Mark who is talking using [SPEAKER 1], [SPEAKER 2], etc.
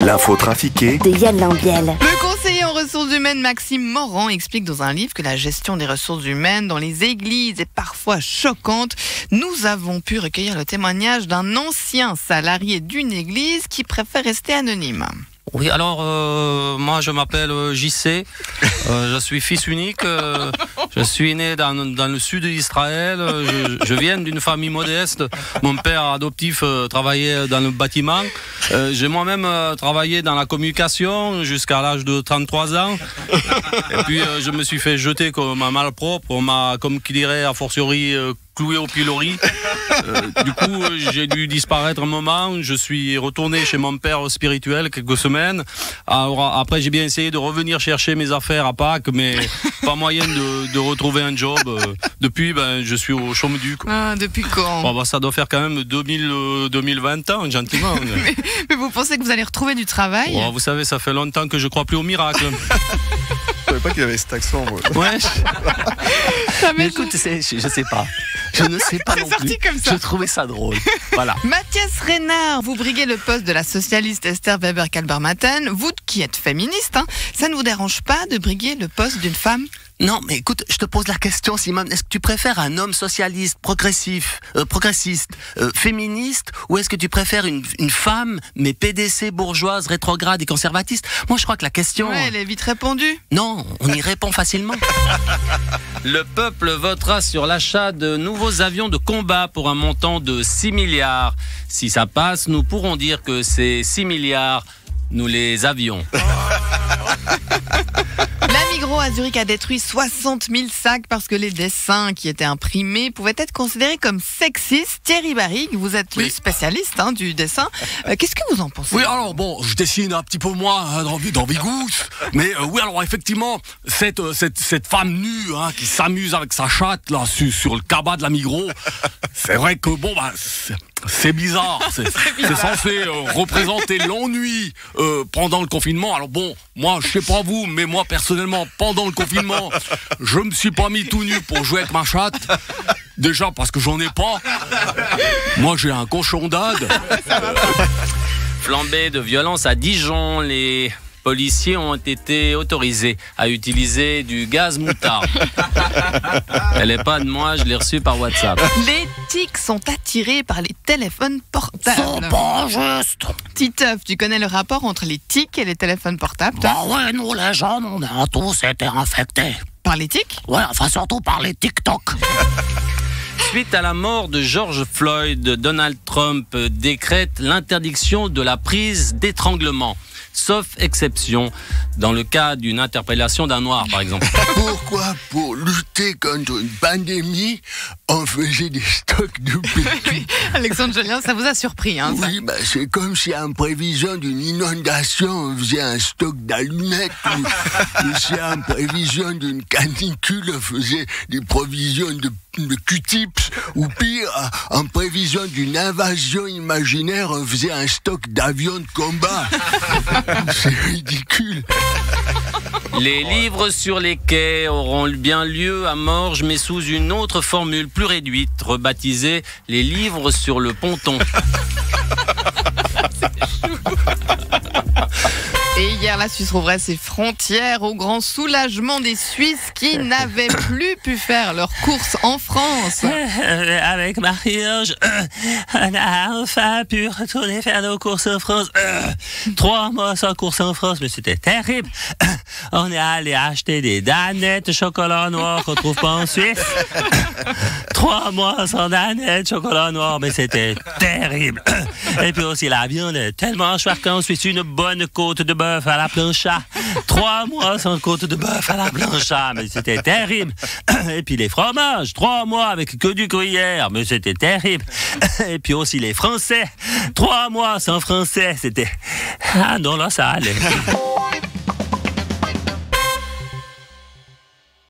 [SPEAKER 1] L'info trafiquée
[SPEAKER 2] de Yann Lambiel.
[SPEAKER 3] Le conseiller en ressources humaines Maxime Morand explique dans un livre que la gestion des ressources humaines dans les églises est parfois choquante. Nous avons pu recueillir le témoignage d'un ancien salarié d'une église qui préfère rester anonyme.
[SPEAKER 4] Oui, alors moi je m'appelle JC, je suis fils unique, je suis né dans le sud d'Israël, je viens d'une famille modeste, mon père adoptif travaillait dans le bâtiment, j'ai moi-même travaillé dans la communication jusqu'à l'âge de 33 ans, et puis je me suis fait jeter comme un malpropre, on m'a, comme qui dirait, a fortiori cloué au pilori. Du coup, j'ai dû disparaître un moment. Je suis retourné chez mon père spirituel quelques semaines. Alors, après, j'ai bien essayé de revenir chercher mes affaires à Pâques, mais pas moyen de retrouver un job. Depuis, je suis au chômage.
[SPEAKER 3] Ah, depuis quand?
[SPEAKER 4] Ça doit faire quand même 2020 ans, gentiment.
[SPEAKER 3] mais vous pensez que vous allez retrouver du travail?
[SPEAKER 4] Vous savez, ça fait longtemps que je crois plus au miracle.
[SPEAKER 5] Je savais pas qu'il avait cet accent, moi.
[SPEAKER 4] Ouais. Mais écoute, je sais pas. Je ne sais pas non plus.
[SPEAKER 3] Comme ça.
[SPEAKER 4] Je trouvais ça drôle. Voilà.
[SPEAKER 3] Mathias Reynard, vous briguez le poste de la socialiste Esther Weber-Kalbermatten. Vous qui êtes féministe, ça ne vous dérange pas de briguer le poste d'une femme?
[SPEAKER 4] Non, mais écoute, je te pose la question, Simone. Est-ce que tu préfères un homme socialiste, progressiste, féministe, ou est-ce que tu préfères une femme, mais PDC, bourgeoise, rétrograde et conservatiste? Moi, je crois que la question...
[SPEAKER 3] Ouais, elle est vite répondue.
[SPEAKER 4] Non, on y répond facilement. Le peuple votera sur l'achat de nouveaux avions de combat pour un montant de 6 milliards. Si ça passe, nous pourrons dire que ces 6 milliards, nous les avions.
[SPEAKER 3] La Migros à Zurich a détruit 60 000 sacs parce que les dessins qui étaient imprimés pouvaient être considérés comme sexistes. Thierry Barrigue, vous êtes le spécialiste du dessin. Qu'est-ce que vous en pensez?
[SPEAKER 6] Oui, alors bon, je dessine un petit peu moins dans Vigous, mais oui, alors effectivement, cette femme nue qui s'amuse avec sa chatte là sur le cabas de la Migros, c'est vrai que bon, c'est bizarre. C'est censé représenter l'ennui pendant le confinement. Alors bon, moi, je sais pas vous, mais moi personnellement, pendant le confinement, je me suis pas mis tout nu pour jouer avec ma chatte. Déjà parce que j'en ai pas. Moi, j'ai un cochon d'Inde.
[SPEAKER 4] Flambée de violence à Dijon, les policiers ont été autorisés à utiliser du gaz moutarde. Elle n'est pas de moi, je l'ai reçue par WhatsApp.
[SPEAKER 3] Les tics sont attirés par les téléphones portables.
[SPEAKER 6] C'est pas juste.
[SPEAKER 3] Titeuf, tu connais le rapport entre les tics et les téléphones portables?
[SPEAKER 6] Ouais, nous les jeunes, on a tous été infectés.
[SPEAKER 3] Par les tics?
[SPEAKER 6] Ouais, enfin surtout par les TikTok.
[SPEAKER 4] Suite à la mort de George Floyd, Donald Trump décrète l'interdiction de la prise d'étranglement, sauf exception, dans le cas d'une interpellation d'un noir, par exemple.
[SPEAKER 7] Pourquoi, pour lutter contre une pandémie, on faisait des stocks de PQ?
[SPEAKER 3] Alexandre Jolien, ça vous a surpris, ça?
[SPEAKER 7] Oui, c'est comme si en prévision d'une inondation, on faisait un stock d'allumettes, ou si en prévision d'une canicule, on faisait des provisions de Q-tips, ou pire, en prévision d'une invasion imaginaire, on faisait un stock d'avions de combat. C'est ridicule.
[SPEAKER 4] Les livres sur les quais auront bien lieu à Morges, mais sous une autre formule plus réduite, rebaptisée les livres sur le ponton.
[SPEAKER 3] Et hier, la Suisse rouvrait ses frontières au grand soulagement des Suisses qui n'avaient plus pu faire leurs courses en France.
[SPEAKER 4] Avec Marie-Ange, on a enfin pu retourner faire nos courses en France. 3 mois sans courses en France, mais c'était terrible. On est allé acheter des danettes de chocolat noir qu'on trouve pas en Suisse. 3 mois sans danettes, chocolat noir, mais c'était terrible. Et puis aussi la viande est tellement chouette qu'en Suisse, une bonne côte de bœuf à la plancha. 3 mois sans côte de bœuf à la plancha, mais c'était terrible. Et puis les fromages, 3 mois avec que du gruyère, mais c'était terrible. Et puis aussi les Français, 3 mois sans français, c'était... Ah non, là ça allait.